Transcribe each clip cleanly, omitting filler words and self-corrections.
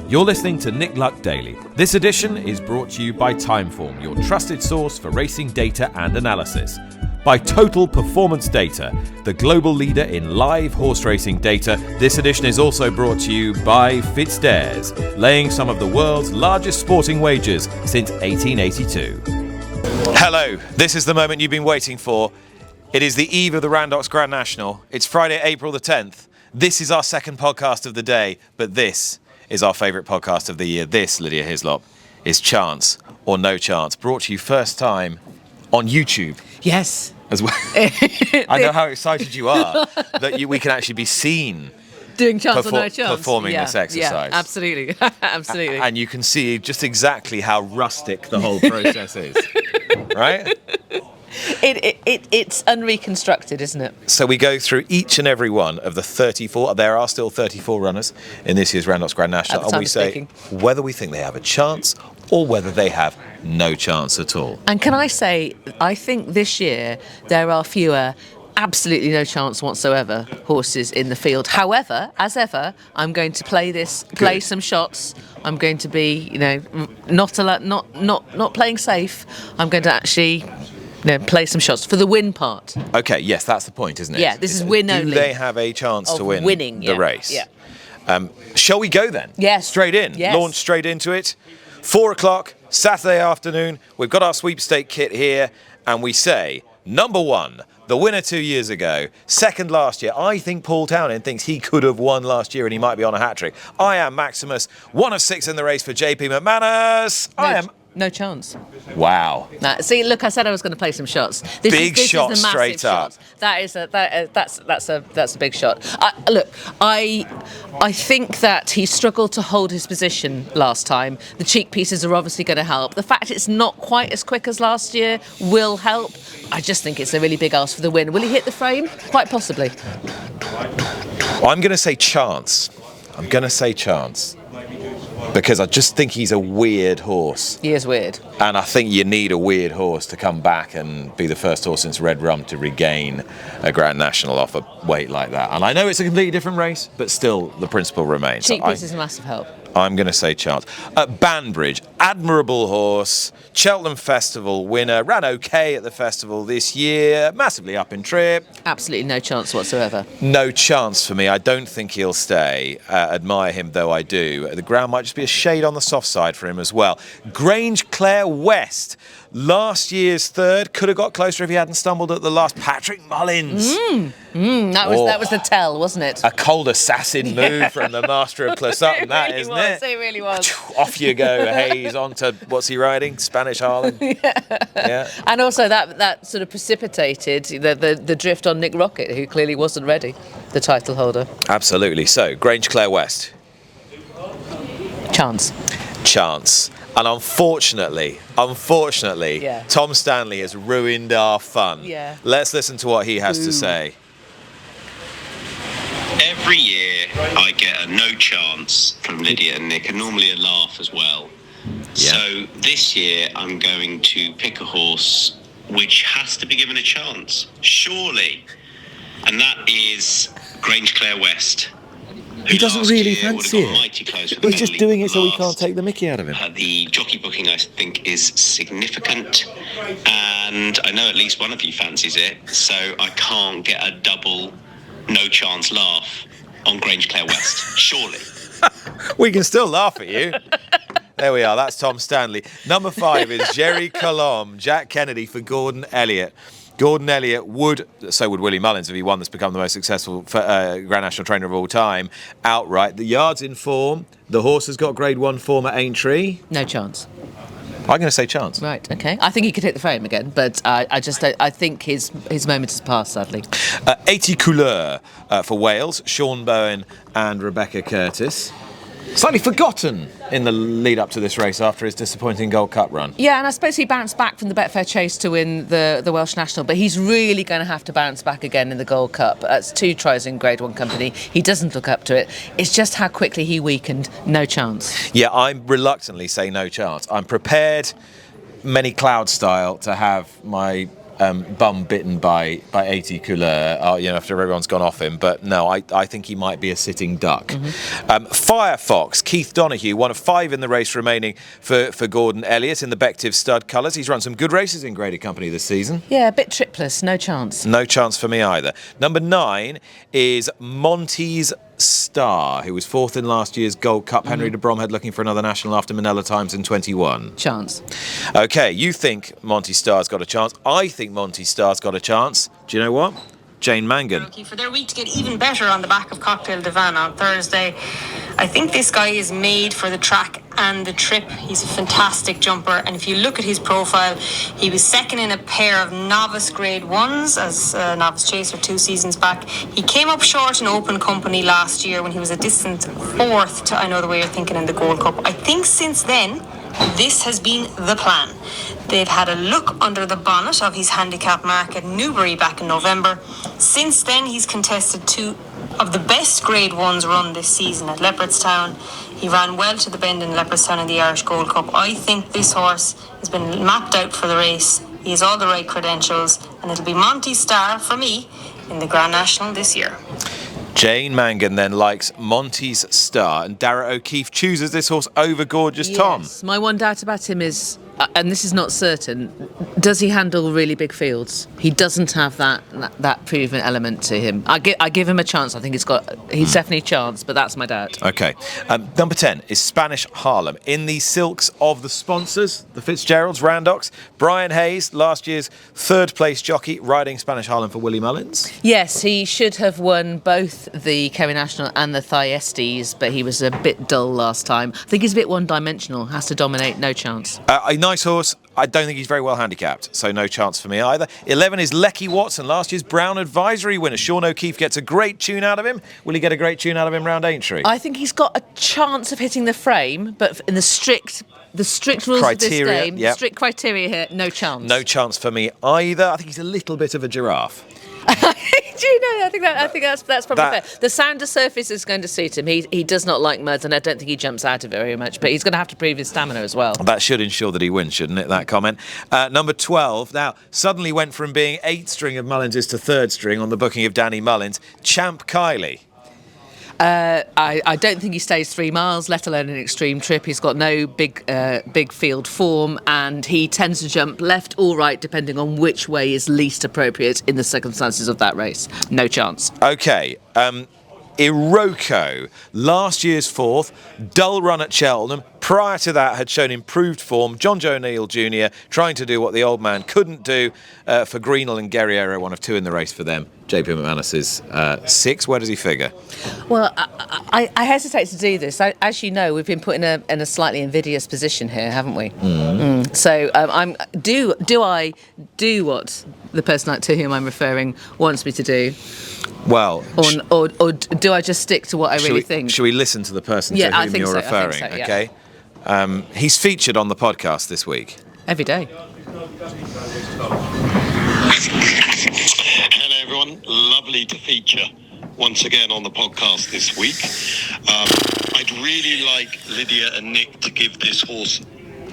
You're listening to Nick Luck Daily. This edition is brought to you by Timeform, your trusted source for racing data and analysis. By Total Performance Data, the global leader in live horse racing data. This edition is also brought to you by Fitzdares, laying some of the world's largest sporting wagers since 1882. Hello, this is the moment you've been waiting for. It is the eve of the Randox Grand National. It's Friday, April the 10th. This is our second podcast of the day, but this is our favourite podcast of the year. This, Lydia Hislop, is Chance or No Chance, brought to you first time on YouTube. Yes. As well. I know how excited you are that we can actually be seen doing Chance or No Chance. Performing this exercise. Yeah, absolutely. Absolutely. And you can see just exactly how rustic the whole process is. Right? It's unreconstructed, isn't it? So we go through each and every one of the 34. There are still 34 runners in this year's Randox Grand National, and we say whether we think they have a chance or whether they have no chance at all. And can I say, I think this year there are fewer absolutely no chance whatsoever horses in the field. However, as ever, I'm going to play some shots. I'm going to be, not playing safe. I'm going to actually play some shots for the win part. Okay, yes, that's the point, isn't it? Yeah, this is win only. Do they have a chance to win the race? Yeah. Shall we go then? Yes. Straight in. Yes. Launch straight into it. 4 o'clock, Saturday afternoon. We've got our sweepstake kit here, and we say, number 1, the winner 2 years ago, second last year. I think Paul Townend thinks he could have won last year and he might be on a hat-trick. I am Maximus, 1 of 6 in the race for JP McManus. No chance. Wow. See, look, I said I was going to play some shots. Big shot straight up. That's a big shot. I think that he struggled to hold his position last time. The cheek pieces are obviously going to help. The fact it's not quite as quick as last year will help. I just think it's a really big ask for the win. Will he hit the frame? Quite possibly. I'm going to say chance. Because I just think he's a weird horse. He is weird. And I think you need a weird horse to come back and be the first horse since Red Rum to regain a Grand National off a weight like that. And I know it's a completely different race, but still the principle remains. Cheek piece is a massive help. I'm going to say chance. Banbridge, admirable horse, Cheltenham Festival winner, ran okay at the festival this year, massively up in trip. Absolutely no chance whatsoever. No chance for me. I don't think he'll stay. Admire him though I do. The ground might just be a shade on the soft side for him as well. Grange Clare West, last year's third, could have got closer if he hadn't stumbled at the last. Patrick Mullins. That was the tell, wasn't it? A cold assassin move from the master of Closutton, that really isn't was, it? It really was. Off you go, Hayes, on to, what's he riding? Spanish Harlan? Yeah. And also that sort of precipitated the drift on Nick Rocket, who clearly wasn't ready, the title holder. Absolutely. So, Grange Clare West. Chance. And unfortunately, Tom Stanley has ruined our fun. Yeah. Let's listen to what he has to say. Every year I get a no chance from Lydia and Nick, and normally a laugh as well. Yeah. So this year I'm going to pick a horse which has to be given a chance, surely. And that is Grange Clare West. He doesn't really fancy it. He's just doing it so we can't take the mickey out of him. The jockey booking, I think, is significant, and I know at least one of you fancies it, so I can't get a double no chance laugh on Grange Clare West, surely. We can still laugh at you. There we are, that's Tom Stanley. Number 5 is Jerry Colomb, Jack Kennedy for Gordon Elliott. Gordon Elliott so would Willie Mullins if he won this, become the most successful Grand National trainer of all time, outright. The yard's in form. The horse has got Grade 1 form at Aintree. No chance. I'm going to say chance. Right, okay. I think he could hit the frame again, but I think his moment has passed, sadly. 80 Couleur for Wales, Sean Bowen and Rebecca Curtis. Slightly forgotten in the lead up to this race after his disappointing Gold Cup run. Yeah, and I suppose he bounced back from the Betfair Chase to win the Welsh National, but he's really going to have to bounce back again in the Gold Cup. That's 2 tries in Grade 1 company. He doesn't look up to it. It's just how quickly he weakened. No chance. Yeah, I reluctantly say no chance. I'm prepared, many cloud style, to have my bum bitten by 80 Couleur, after everyone's gone off him. But no, I think he might be a sitting duck. Firefox, Keith Donoghue, one of 5 in the race remaining for Gordon Elliott in the Bective stud colours. He's run some good races in graded company this season. Yeah, a bit tripless, no chance. No chance for me either. Number 9 is Monty's Star, who was 4th in last year's Gold Cup. Henry de Bromhead looking for another national after Manila Times in 21. Chance. OK, you think Monty Star's got a chance. I think Monty Star's got a chance. Do you know what? Jane Mangan. For their week to get even better on the back of Cocktail Divan on Thursday. I think this guy is made for the track and the trip. He's a fantastic jumper, and if you look at his profile, he was second in a pair of novice grade 1s as a novice chaser 2 seasons back. He came up short in open company last year when he was a distant 4th to I Know the Way You're Thinking in the Gold Cup. I think since then, this has been the plan. They've had a look under the bonnet of his handicap mark at Newbury back in November. Since then, he's contested 2 of the best grade 1s run this season at Leopardstown. He ran well to the bend in Leopardstown in the Irish Gold Cup. I think this horse has been mapped out for the race. He has all the right credentials, and it'll be Monty Star for me in the Grand National this year. Jane Mangan then likes Monty's Star, and Darragh O'Keefe chooses this horse over Gorgeous Tom. My one doubt about him is, and this is not certain, does he handle really big fields? He doesn't have that proven element to him. I give him a chance. I think he's definitely a chance, but that's my doubt. OK. Number 10 is Spanish Harlem. In the silks of the sponsors, the Fitzgeralds, Randox, Brian Hayes, last year's 3rd place jockey, riding Spanish Harlem for Willie Mullins. Yes, he should have won both the Kerry National and the Thyestes, but he was a bit dull last time. I think he's a bit one-dimensional, has to dominate, no chance. A nice horse. I don't think he's very well handicapped, so no chance for me either. 11 is Lecky Watson, last year's Brown Advisory winner. Sean O'Keefe gets a great tune out of him. Will he get a great tune out of him round Aintree? I think he's got a chance of hitting the frame, but in the strict rules of this game, strict criteria here, no chance. No chance for me either. I think he's a little bit of a giraffe. Do you know? I think that's probably fair. The sounder surface is going to suit him. He does not like mud, and I don't think he jumps out of it very much. But he's going to have to prove his stamina as well. That should ensure that he wins, shouldn't it? That comment. Number 12 now suddenly went from being 8th string of Mullins's to 3rd string on the booking of Danny Mullins. Champ Kylie. I don't think he stays 3 miles, let alone an extreme trip. He's got no big field form, and he tends to jump left or right depending on which way is least appropriate in the circumstances of that race. No chance. OK. Iroko, last year's 4th, dull run at Cheltenham. Prior to that, had shown improved form. John Joe O'Neill Jr. trying to do what the old man couldn't do for Greenall and Guerriero, one of 2 in the race for them. JP McManus is 6. Where does he figure? Well, I hesitate to do this. As you know, we've been put in a slightly invidious position here, haven't we? So do I do what the person to whom I'm referring wants me to do? Well, or do I just stick to what I really think? Should we listen to the person to whom you're referring? I think so, OK. He's featured on the podcast this week. Every day. Hello everyone, lovely to feature once again on the podcast this week. I'd really like Lydia and Nick to give this horse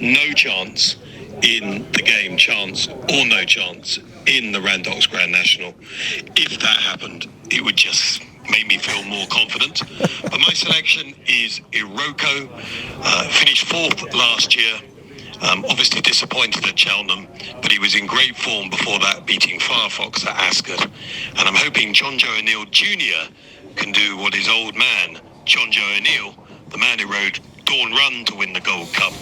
no chance in the game, chance or no chance in the Randox Grand National. If that happened, it would just make me feel more confident. But my selection is Iroko, finished 4th last year. Obviously disappointed at Cheltenham, but he was in great form before that, beating Firefox at Ascot. And I'm hoping John Joe O'Neill Jr. can do what his old man, John Joe O'Neill, the man who rode Dawn Run to win the Gold Cup,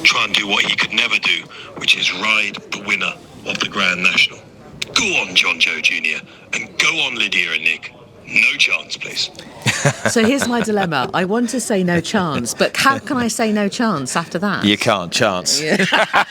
try and do what he could never do, which is ride the winner of the Grand National. Go on, John Joe Jr., and go on, Lydia and Nick. No chance, please. So here's my dilemma. I want to say no chance, but how can I say no chance after that? You can't. Chance. Yeah.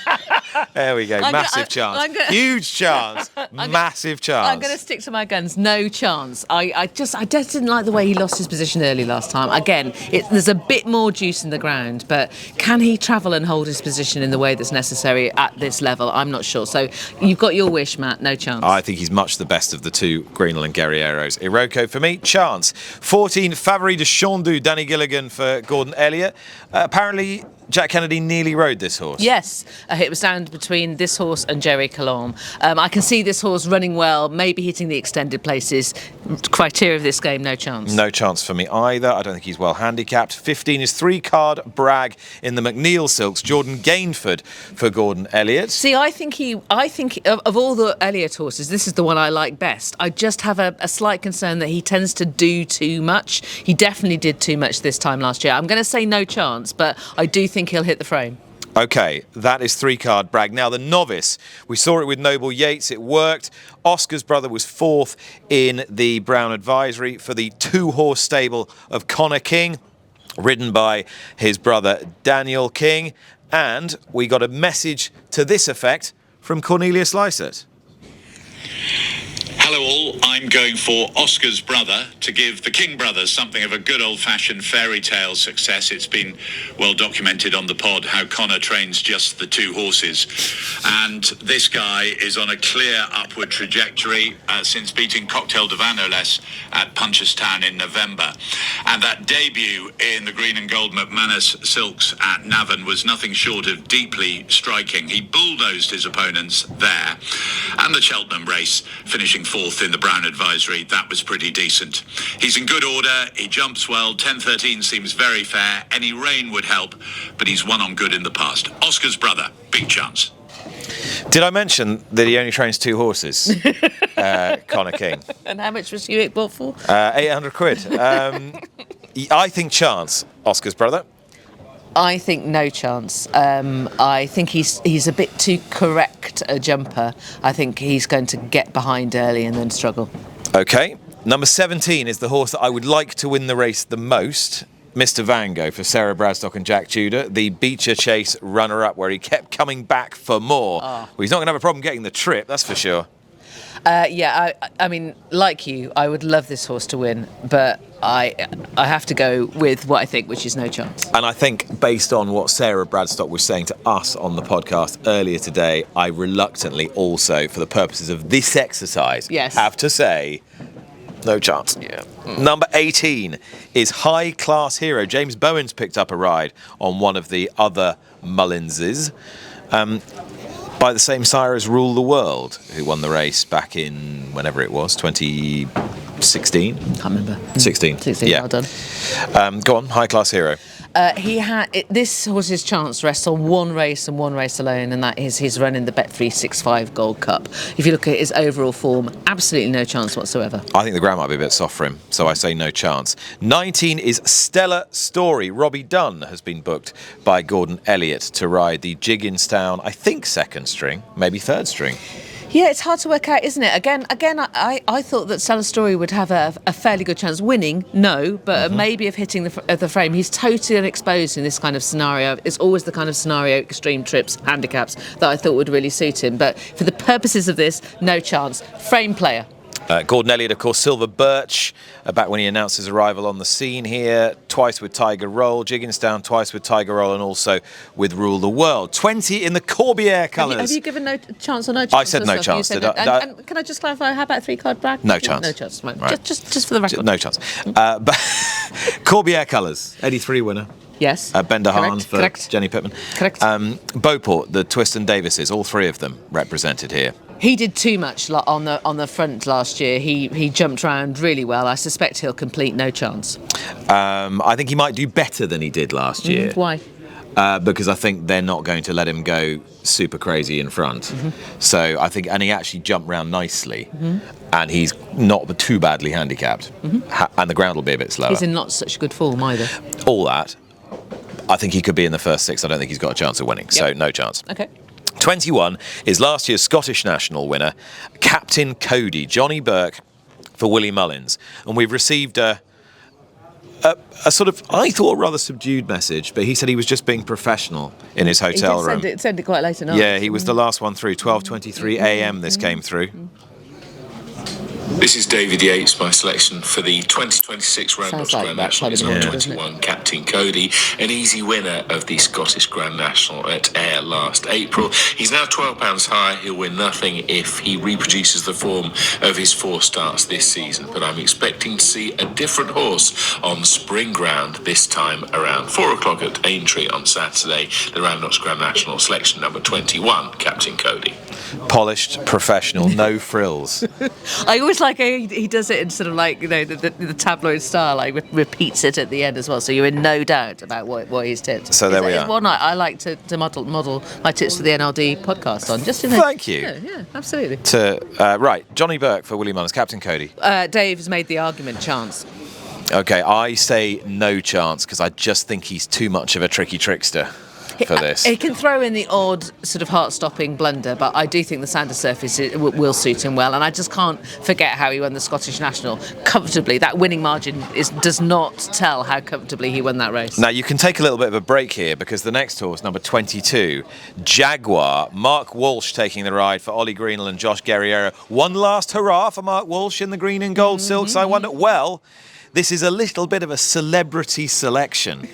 There we go. Massive chance. Huge chance. Massive chance. I'm going to stick to my guns. No chance. I just didn't like the way he lost his position early last time. Again, there's a bit more juice in the ground, but can he travel and hold his position in the way that's necessary at this level? I'm not sure. So you've got your wish, Matt. No chance. I think he's much the best of the 2 Greenall and Guerrieros. Iroko for me, chance. 14, Favori de Chandu, Danny Gilligan for Gordon Elliott. Apparently Jack Kennedy nearly rode this horse. Yes, it was down between this horse and Jerry Colombe. I can see this horse running well, maybe hitting the extended places. Criteria of this game, no chance. No chance for me either. I don't think he's well handicapped. 15 is 3-card Bragg in the McNeil Silks. Jordan Gainford for Gordon Elliott. See, I think of all the Elliott horses, this is the one I like best. I just have a slight concern that he tends to do too much. He definitely did too much this time last year. I'm going to say no chance, but I do think he'll hit the frame. OK, that is 3-card Bragg. Now, the novice, we saw it with Noble Yates. It worked. Oscar's brother was 4th in the Brown Advisory for the 2-horse stable of Connor King, ridden by his brother Daniel King. And we got a message to this effect from Cornelius Lysett. Hello all, I'm going for Oscar's brother to give the King brothers something of a good old-fashioned fairy tale success. It's been well documented on the pod how Connor trains just the 2 horses. And this guy is on a clear upward trajectory since beating Cocktail de Vin, no less, at Punchestown in November. And that debut in the green and gold McManus Silks at Navan was nothing short of deeply striking. He bulldozed his opponents there. And the Cheltenham race, finishing 4th in the Brown Advisory, that was pretty decent. He's in good order, he jumps well, 10-13 seems very fair, any rain would help, but he's won on good in the past. Oscar's brother, big chance. Did I mention that he only trains 2 horses, Connor King? And how much was you bought for? 800 quid. I think chance, Oscar's brother. I think no chance. I think he's a bit too correct a jumper. I think he's going to get behind early and then struggle. OK. Number 17 is the horse that I would like to win the race the most. Mr. Van Gogh for Sarah Bradstock and Jack Tudor, the Steeplechase runner-up where he kept coming back for more. Well, he's not going to have a problem getting the trip, that's for sure. I mean, like you, I would love this horse to win, but I have to go with what I think, which is no chance. And I think, based on what Sarah Bradstock was saying to us on the podcast earlier today, I reluctantly also, for the purposes of this exercise, have to say no chance. Yeah. Number 18 is High Class Hero. James Bowen's picked up a ride on one of the other Mullinses. By the same sire as Rule the World, who won the race back in whenever it was, 2016? Can't remember. 16. Yeah. Well done. Go on, High Class Hero. This was his chance rests on one race and one race alone, and that is his run in the Bet365 Gold Cup. If you look at his overall form, absolutely no chance whatsoever. I think the ground might be a bit soft for him, so I say no chance. 19 is Stellar Story. Robbie Dunn has been booked by Gordon Elliott to ride the Jigginstown, I think 2nd string, maybe 3rd string. Yeah, it's hard to work out, isn't it? Again, I thought that Stellar Story would have a fairly good chance. Winning, no, but maybe of hitting the frame. He's totally unexposed in this kind of scenario. It's always the kind of scenario, extreme trips, handicaps, that I thought would really suit him. But for the purposes of this, no chance. Frame player. Gordon Elliott, of course, Silver Birch, back when he announced his arrival on the scene here, twice with Tiger Roll, Jigginstown twice with Tiger Roll, and also with Rule the World. 20 in the Corbière colours. Have you given no chance or no chance? I said no chance. And can I just clarify, how about 3-card Bragg? No chance. No chance. Right. Just for the record. No chance. But Corbière colours, 83 winner. Yes. Bender Hahn for correct. Jenny Pittman. Correct. Beauport, the Twiston Davises, all 3 of them represented here. He did too much on the front last year. He jumped around really well. I suspect he'll complete no chance. I think he might do better than he did last year. Why? Because I think they're not going to let him go super crazy in front. So I think, and he actually jumped round nicely, and he's not too badly handicapped, and the ground will be a bit slower. He's in not such good form either. All that, I think he could be in the first 6. I don't think he's got a chance of winning, so no chance. Okay. 21 is last year's Scottish National winner, Captain Cody, Johnny Burke for Willie Mullins. And we've received a sort of, I thought, rather subdued message, but he said he was just being professional in his hotel room. He sent it quite late at night. Yeah, he was the last one through, 12:23 a.m. this came through. This is David Yates, my selection for the 2026 Randox like Grand that National is kind of number doesn't it? 21, Captain Cody, an easy winner of the Scottish Grand National at Ayr last April. He's now £12 high. He'll win nothing if he reproduces the form of his 4 starts this season, but I'm expecting to see a different horse on spring ground this time around. 4 o'clock at Aintree on Saturday, the Randox Grand National, selection number 21, Captain Cody. Polished, professional, no frills. I always like how he does it in sort of like, you know, the tabloid style, like repeats it at the end as well, so you're in no doubt about what he's tipped. So there we are. It's one I like to model my tips for the NLD podcast on. Just in Thank you. Yeah, absolutely. Right, Johnny Burke for Willie Mullins, Captain Cody. Dave has made the argument, chance. Okay, I say no chance because I just think he's too much of a tricky trickster for this. He can throw in the odd sort of heart-stopping blunder, but I do think the Sanders surface will suit him well, and I just can't forget how he won the Scottish National comfortably. That winning margin does not tell how comfortably he won that race. Now, you can take a little bit of a break here because the next horse, number 22, Jaguar, Mark Walsh taking the ride for Ollie Greenall and Josh Guerriero. One last hurrah for Mark Walsh in the green and gold silks. I wonder, well, this is a little bit of a celebrity selection,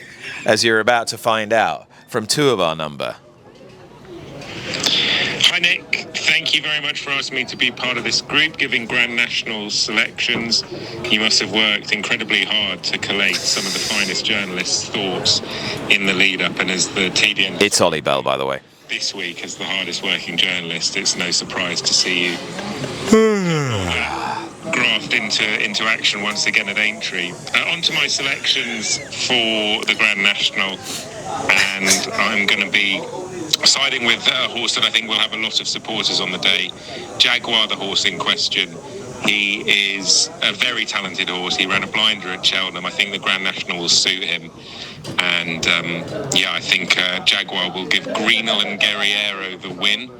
as you're about to find out from 2 of our number. Hi Nick, thank you very much for asking me to be part of this group giving Grand National selections. You must have worked incredibly hard to collate some of the finest journalists' thoughts in the lead up, and as the TDN It's Ollie Bell, by the way. this week as the hardest working journalist, it's no surprise to see you graft into action once again at Aintree. On to my selections for the Grand National, and I'm going to be siding with a horse that I think will have a lot of supporters on the day. Jaguar, the horse in question. He is a very talented horse. He ran a blinder at Cheltenham. I think the Grand National will suit him. And I think Jaguar will give Greenall and Guerriero the win.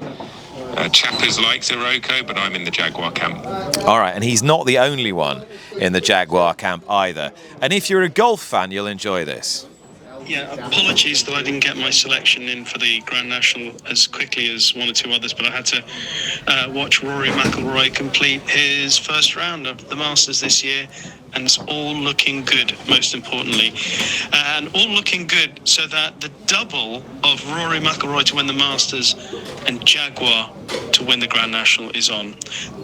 Chappers likes Iroko, but I'm in the Jaguar camp. All right, and he's not the only one in the Jaguar camp either. And if you're a golf fan, you'll enjoy this. Yeah, apologies that I didn't get my selection in for the Grand National as quickly as 1 or 2 others, but I had to watch Rory McIlroy complete his first round of the Masters this year, and it's all looking good, most importantly. And all looking good so that the double of Rory McIlroy to win the Masters and Jaguar to win the Grand National is on.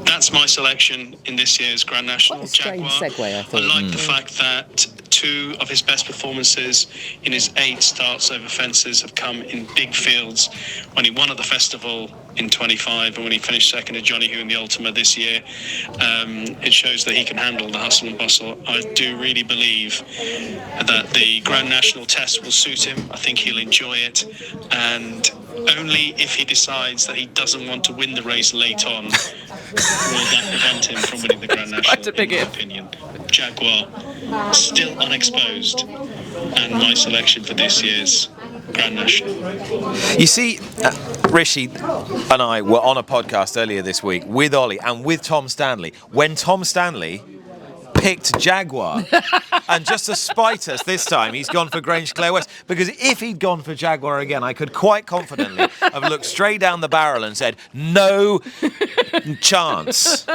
That's my selection in this year's Grand National. What a strange Jaguar. segue, I thought. I like the fact that 2 of his best performances in his 8 starts over fences have come in big fields. When he won at the festival in 25 and when he finished second to Johnny Who in the Ultima this year, it shows that he can handle the hustle and bustle. I do really believe that the Grand National test will suit him. I think he'll enjoy it, and only if he decides that he doesn't want to win the race late on will that prevent him from winning the Grand National, in my opinion. Jaguar, still unexposed, and my selection for this year's Grand National. You see, Rishi and I were on a podcast earlier this week with Ollie and with Tom Stanley when Tom Stanley picked Jaguar. And just to spite us this time, he's gone for Grange Clare West. Because if he'd gone for Jaguar again, I could quite confidently have looked straight down the barrel and said, no chance.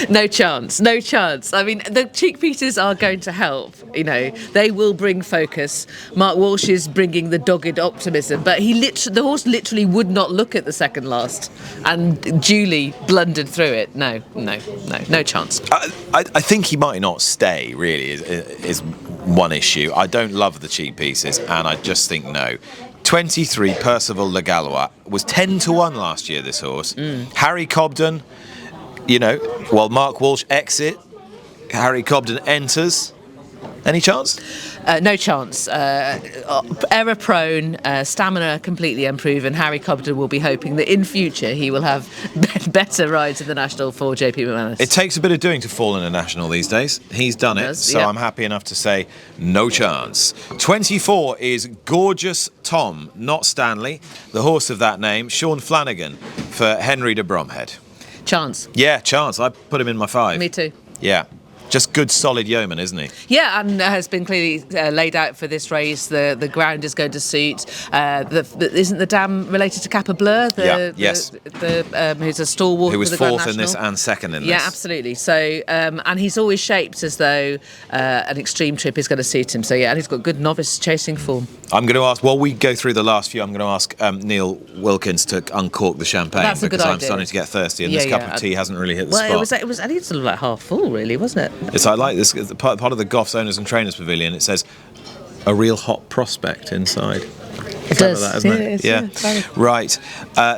No chance, no chance. I mean, the cheek pieces are going to help, you know. They will bring focus. Mark Walsh is bringing the dogged optimism, but the horse literally would not look at the second last and duly blundered through it. No chance. I think he might not stay, really, is one issue. I don't love the cheek pieces, and I just think no. 23, Percival Le Gallois, was 10-1 last year, this horse. Harry Cobden, you know, while Mark Walsh exit, Harry Cobden enters. Any chance? No chance. Error prone, stamina completely unproven. Harry Cobden will be hoping that in future he will have better rides in the National for JP McManus. It takes a bit of doing to fall in a National these days. He's done it, so I'm happy enough to say no chance. 24 is Gorgeous Tom, not Stanley, the horse of that name, Sean Flanagan for Henry de Bromhead. Chance. Yeah, chance. I put him in my 5. Me too. Yeah. Just good, solid yeoman, isn't he? Yeah, and has been clearly laid out for this race. The ground is going to suit. Isn't the dam related to Kappa Blur? Yes. Who's a stalwart Who was for the Grand fourth in this National. and second in this. Yeah, absolutely. So, and he's always shaped as though an extreme trip is going to suit him. So, yeah, and he's got good novice chasing form. I'm going to ask, while we go through the last few, I'm going to ask Neil Wilkins to uncork the champagne. That's a good because I'm idea. starting to get thirsty, and this cup of tea hasn't really hit the spot. It was. I think it's sort of like half full, really, wasn't it? It's like this part of the Goffs Owners and Trainers Pavilion. It says a real hot prospect inside. It does, that, isn't it? Yeah. Right.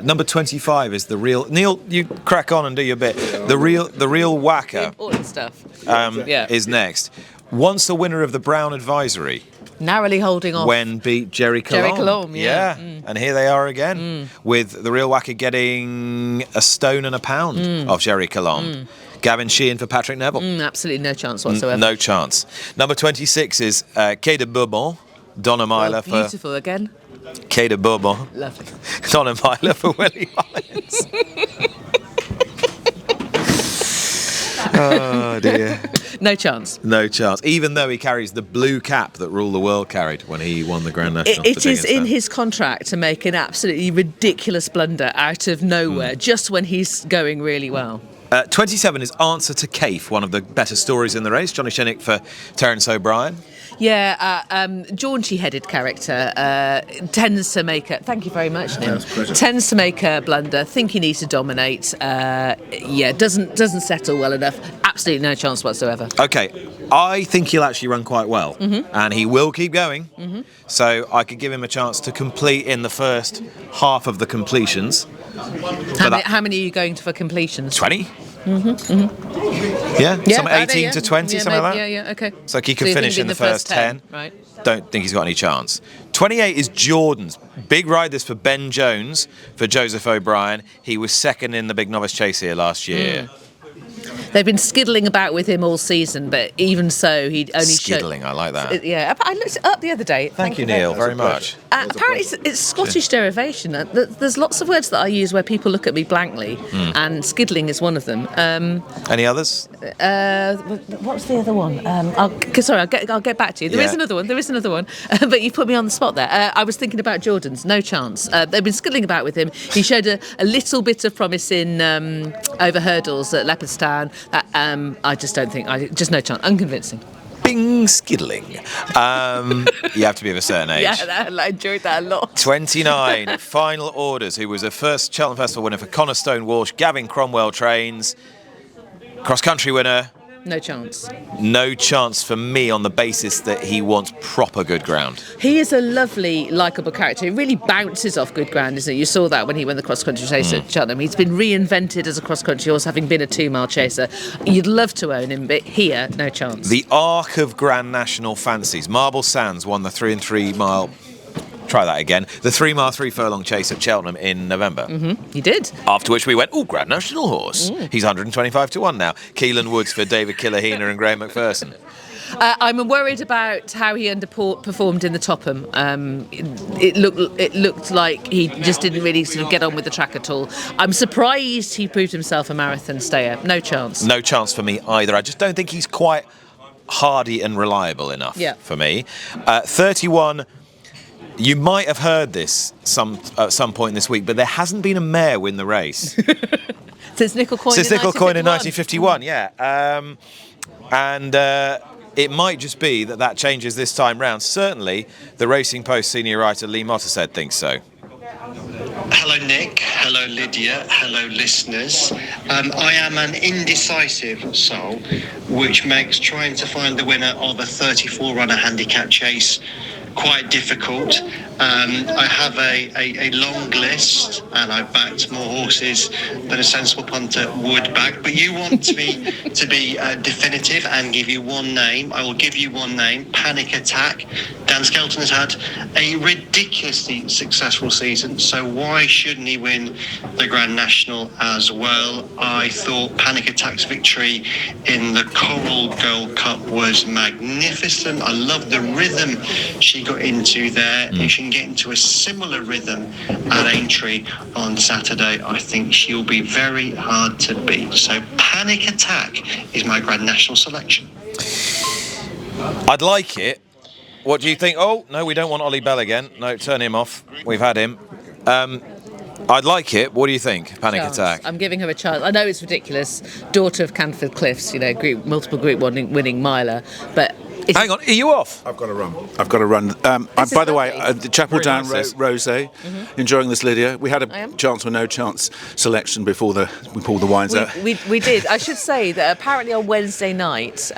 Number 25 is the real. Neil, you crack on and do your bit. The real whacker. Important stuff. Is next. Once the winner of the Brown Advisory. Narrowly holding off. When beat Jerry Colombe. Jerry Colombe, yeah. And here they are again, with the real whacker getting a stone and a pound of Jerry Colombe. Gavin Sheehan for Patrick Neville. Absolutely no chance whatsoever. No chance. Number 26 is Quai de Bourbon. Donna Myler for... Beautiful again. Quai de Bourbon. Lovely. Donna Myler for Willie Mullins. Oh, dear. No chance. No chance. Even though he carries the blue cap that Rule the World carried when he won the Grand National. It is in his contract to make an absolutely ridiculous blunder out of nowhere, just when he's going really well. 27 is Answer to Cafe, one of the better stories in the race. Johnny Shinnick for Terence O'Brien. Yeah, jaunty-headed character tends to make a... Thank you very much, Neil. Tends to make a blunder, think he needs to dominate. Doesn't settle well enough. Absolutely no chance whatsoever. Okay, I think he'll actually run quite well, and he will keep going. So I could give him a chance to complete in the first half of the completions. How many are you going for completions? 20. Yeah, some 18 to 20, something like that. Yeah, okay. So he could finish in the first 10. Right. Don't think he's got any chance. 28 is Jordan's. Big ride this for Ben Jones for Joseph O'Brien. He was second in the big novice chase here last year. They've been skiddling about with him all season, but even so, he only skiddling. I like that. Yeah, I looked it up the other day. Thank you, Neil, very much. Apparently, it's Scottish derivation. There's lots of words that I use where people look at me blankly, and skiddling is one of them. Any others? What's the other one? I'll get back to you. There is another one. But you put me on the spot there. I was thinking about Jordan's. No chance. They've been skiddling about with him. He showed a little bit of promise in over hurdles at Leopardstown. I just don't think. Just no chance. Unconvincing. Bing skiddling. You have to be of a certain age. Yeah, I enjoyed that a lot. 29, Final Orders, who was a first Cheltenham Festival winner for Connor Stone Walsh. Gavin Cromwell trains. Cross-country winner. No chance. No chance for me on the basis that he wants proper good ground. He is a lovely, likeable character. He really bounces off good ground, isn't he? You saw that when he won the cross-country chase at Cheltenham. He's been reinvented as a cross-country horse, having been a 2-mile chaser. You'd love to own him, but here, no chance. The Arc of Grand National Fancies. Marble Sands won the 3 and 3 mile... Try that again. The 3-mile, 3-furlong chase at Cheltenham in November. He did. After which we went, Grand National horse. He's 125 to 1 now. Keelan Woods for David Killahena and Graham McPherson. I'm worried about how he underperformed in the Topham. It looked like he just didn't really sort of get on with the track at all. I'm surprised he proved himself a marathon stayer. No chance. No chance for me either. I just don't think he's quite hardy and reliable enough for me. 31... You might have heard this at some point this week, but there hasn't been a mare win the race. Since Nickel Coin in 1951, yeah. And it might just be that changes this time round. Certainly, the Racing Post senior writer Lee Mottershead thinks so. Hello Nick, hello Lydia, hello listeners. I am an indecisive soul, which makes trying to find the winner of a 34 runner handicap chase quite difficult. I have a long list, and I backed more horses than a sensible punter would back. But you want to be definitive and give you one name. I will give you one name: Panic Attack. Dan Skelton has had a ridiculously successful season, so why shouldn't he win the Grand National as well? I thought Panic Attack's victory in the Coral Gold Cup was magnificent. I love the rhythm she got into there. If she can get into a similar rhythm at Aintree on Saturday, I think she'll be very hard to beat. So Panic Attack is my Grand National selection. I'd like it. What do you think? Oh, no, we don't want Ollie Bell again. No, turn him off. We've had him. I'd like it. What do you think? Panic Attack. I'm giving her a chance. I know it's ridiculous. Daughter of Canford Cliffs, multiple Group 1 winning miler, but... Hang on, are you off? I've got to run. By the way, the Chapel Down Rosé, enjoying this, Lydia. We had a chance or no chance selection before we pulled the wines out. We did. I should say that apparently on Wednesday night,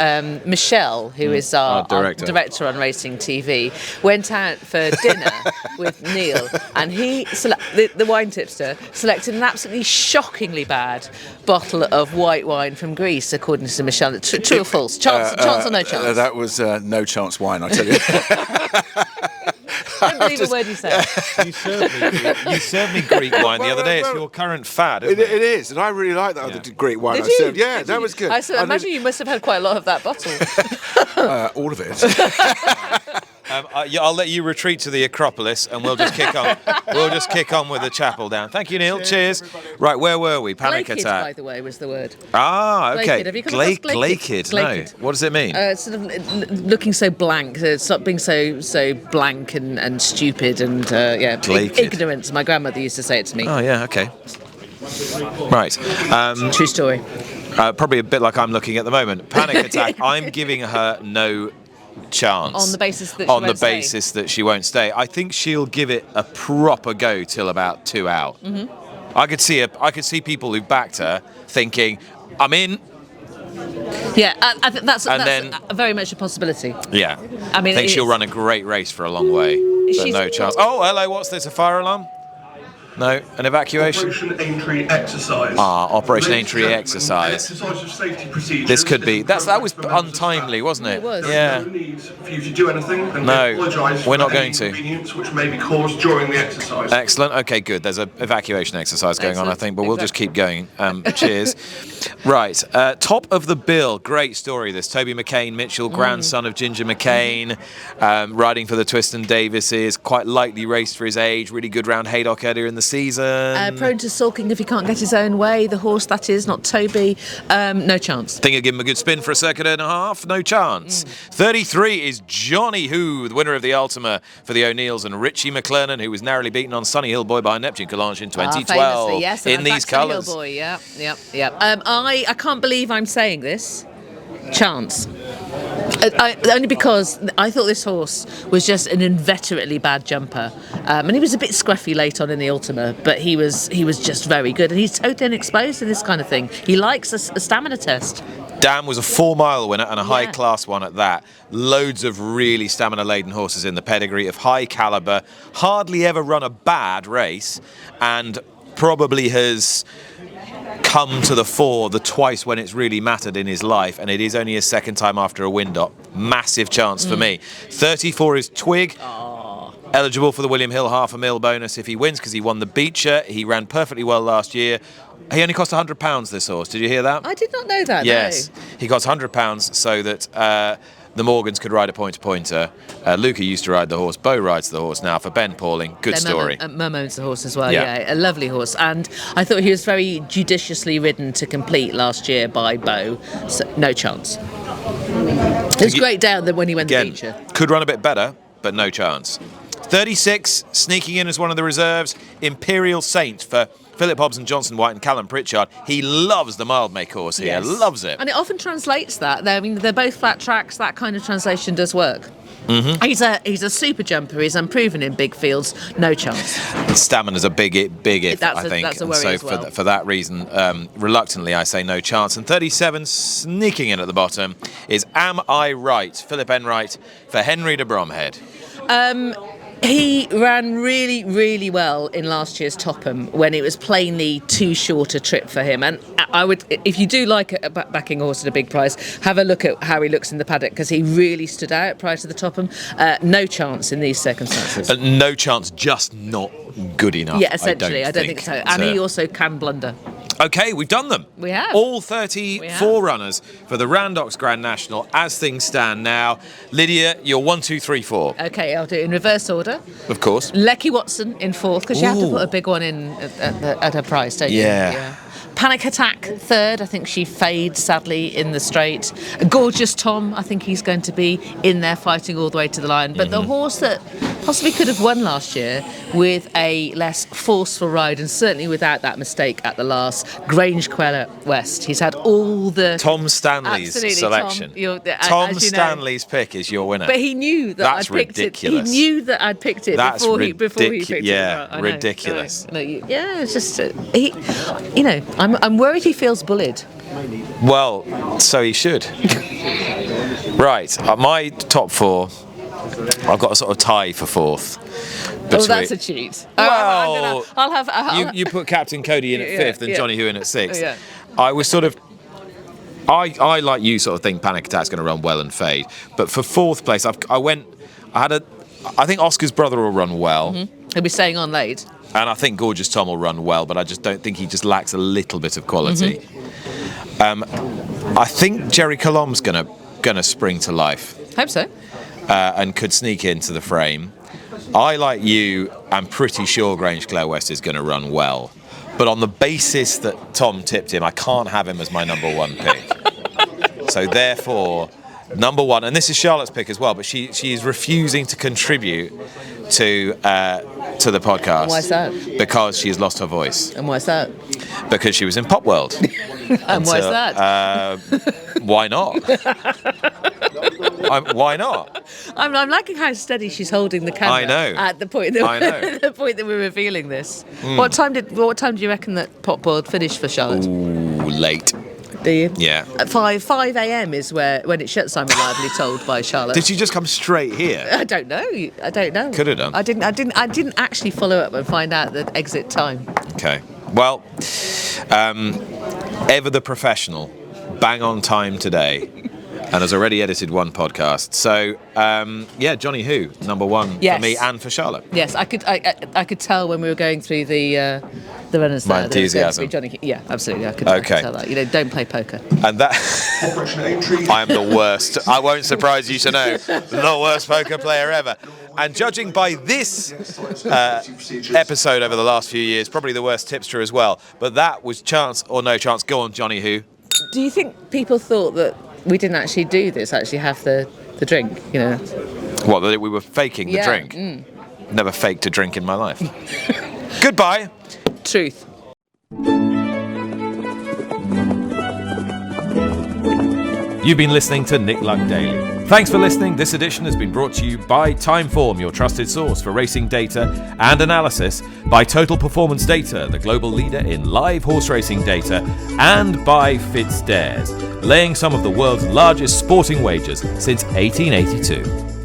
Michelle, who is our director on Racing TV, went out for dinner with Neil, and he, the wine tipster, selected an absolutely shockingly bad bottle of white wine from Greece, according to Michelle. True or false? Chance or no chance? That was no chance wine, I tell you. I don't believe a word you say. You served me Greek wine the other day. It's your current fad, isn't it? It is, and I really like that other Greek wine I served. Yeah, that was good. I imagine you must have had quite a lot of that bottle. All of it. I'll let you retreat to the Acropolis, and we'll just kick on. We'll just kick on with the Chapel Down. Thank you, Neil. Cheers. Right, where were we? Panic Attack. By the way, was the word. Ah, okay. Have you come across Glakid. No. What does it mean? Sort of looking so blank. Stop being so blank and stupid and ignorant. My grandmother used to say it to me. Oh yeah. Okay. Right. True story. Probably a bit like I'm looking at the moment. Panic Attack. I'm giving her no chance on the basis that she won't stay. I think she'll give it a proper go till about 2 out. I could see people who backed her thinking, I'm in. Yeah, I think that's very much a possibility. Yeah, I think she'll run a great race for a long way, but no chance. Oh, hello, what's this, a fire alarm? No, an evacuation? Operation Aintree exercise. Operation Aintree exercise. Exercise of safety procedures. This could be. That was untimely, wasn't it? It was. Yeah. No need for you to do anything. And no, apologise we're not for going any to. Inconvenience which may be caused during the exercise. Excellent. Okay, good. There's an evacuation exercise going on, I think, but we'll just keep going. Cheers. Right. Top of the bill. Great story. This Toby McCain Mitchell, grandson of Ginger McCain, riding for the Twiston Davises. Quite lightly raced for his age. Really good round Haydock earlier in the season. Prone to sulking if he can't get his own way. The horse, that is, not Toby. No chance. Think he'll give him a good spin for a circuit and a half? No chance. 33 is Johnny Who, the winner of the Ultima for the O'Neills, and Richie McClernand, who was narrowly beaten on Sunny Hill Boy by Neptune Calanche in 2012. Famously, yes, in these colours. Hill Boy, yep. I can't believe I'm saying this. Chance. Only because I thought this horse was just an inveterately bad jumper, and he was a bit scruffy late on in the Ultima, but he was just very good, and he's totally unexposed to this kind of thing. He likes a stamina test. Dam was a 4-mile winner and a high-class one at that. Loads of really stamina-laden horses in the pedigree of high calibre, hardly ever run a bad race, and probably has come to the fore the twice when it's really mattered in his life, and it is only his second time after a Windop. Massive chance for me. 34 is Twig. Eligible for the William Hill $500,000 bonus if he wins, because he won the Beecher. He ran perfectly well last year. He only cost £100, this horse. Did you hear that? I did not know that. Yes. No. He cost £100 so that the Morgans could ride a point-to-pointer. Luca used to ride the horse. Bo rides the horse now for Ben Pauling. Good story. Mum owns the horse as well, yeah. A lovely horse. And I thought he was very judiciously ridden to complete last year by Bo. So, no chance. It was great down there when he went the Beecher. Could run a bit better, but no chance. 36, sneaking in as one of the reserves, Imperial Saint for Philip Hobson, Johnson White and Callum Pritchard. He loves the mild-make horse here, loves it. And it often translates that. I mean, they're both flat tracks. That kind of translation does work. He's a super jumper. He's unproven in big fields. No chance. Stamina's a big if, I think. That's a worry as well. For that reason, reluctantly, I say no chance. And 37, sneaking in at the bottom, is Am I Right? Philip Enright for Henry de Bromhead. He ran really, really well in last year's Topham when it was plainly too short a trip for him. And I would, if you do like a backing horse at a big price, have a look at how he looks in the paddock, because he really stood out prior to the Topham. No chance in these circumstances. No chance, just not good enough. Yeah, essentially, I don't think so. And he also can blunder. Okay, we've done them. We have. All 34 runners for the Randox Grand National as things stand now. Lydia, you're 1, 2, 3, 4. Okay, I'll do it in reverse order. Of course. Lecky Watson in 4th, because you have to Ooh. put a big one in at her price, don't you? Yeah. Panic Attack 3rd, I think she fades sadly in the straight. Gorgeous Tom, I think he's going to be in there fighting all the way to the line. But the horse that possibly could have won last year with a less forceful ride, and certainly without that mistake at the last, Grange Queller West. He's had all the... Tom Stanley's Absolutely, selection. Tom, Tom Stanley's pick is your winner. But he knew that That's I'd picked ridiculous. it. He knew that I'd picked it before he picked it. Yeah, I know, ridiculous. I know. Yeah, it's just I'm worried he feels bullied. Well, so he should. Right, my top 4, I've got a sort of tie for 4th. Oh, that's a cheat. Well, I'll you put Captain Cody in at 5th and yeah. Johnny Who in at 6th. Yeah. I was sort of... I like you sort of think Panic Attack's going to run well and fade. But for 4th place, I think Oscar's Brother will run well. He'll be staying on late. And I think Gorgeous Tom will run well, but I just don't think he just lacks a little bit of quality. I think Jerry Colombe's gonna spring to life. Hope so. And could sneak into the frame. I, like you, am pretty sure Grange Clare West is going to run well. But on the basis that Tom tipped him, I can't have him as my number 1 pick. So therefore, number 1, and this is Charlotte's pick as well, but she is refusing to contribute to the podcast. And why's that? Because she's lost her voice. And why's that? Because she was in Pop World. And why's that? Why not? Why not? I'm liking how steady she's holding the camera. I know. At the point that the point that we're revealing this. What time do you reckon that Pop World finished for Charlotte? Ooh, late. Do you? Yeah. At 5 a.m. is when it shuts, I'm reliably told by Charlotte. Did she just come straight here? I don't know. Could have done. I didn't actually follow up and find out the exit time. Okay. Well, ever the professional, bang on time today, and has already edited 1 podcast. So, Johnny Who, number 1 Yes. for me and for Charlotte. Yes, I could tell when we were going through the runners there. My enthusiasm. That it was going to be Johnny, yeah, absolutely. I could tell that. Don't play poker. And that I am the worst. I won't surprise you to know, the worst poker player ever. And judging by this episode over the last few years, probably the worst tipster as well. But that was chance or no chance. Go on, Johnny Who. Do you think people thought that we didn't actually do this, actually have the drink, What, that we were faking the drink? Never faked a drink in my life. Goodbye. Truth. You've been listening to Nick Luck Daily. Thanks for listening. This edition has been brought to you by Timeform, your trusted source for racing data and analysis, by Total Performance Data, the global leader in live horse racing data, and by FitzDares, laying some of the world's largest sporting wagers since 1882.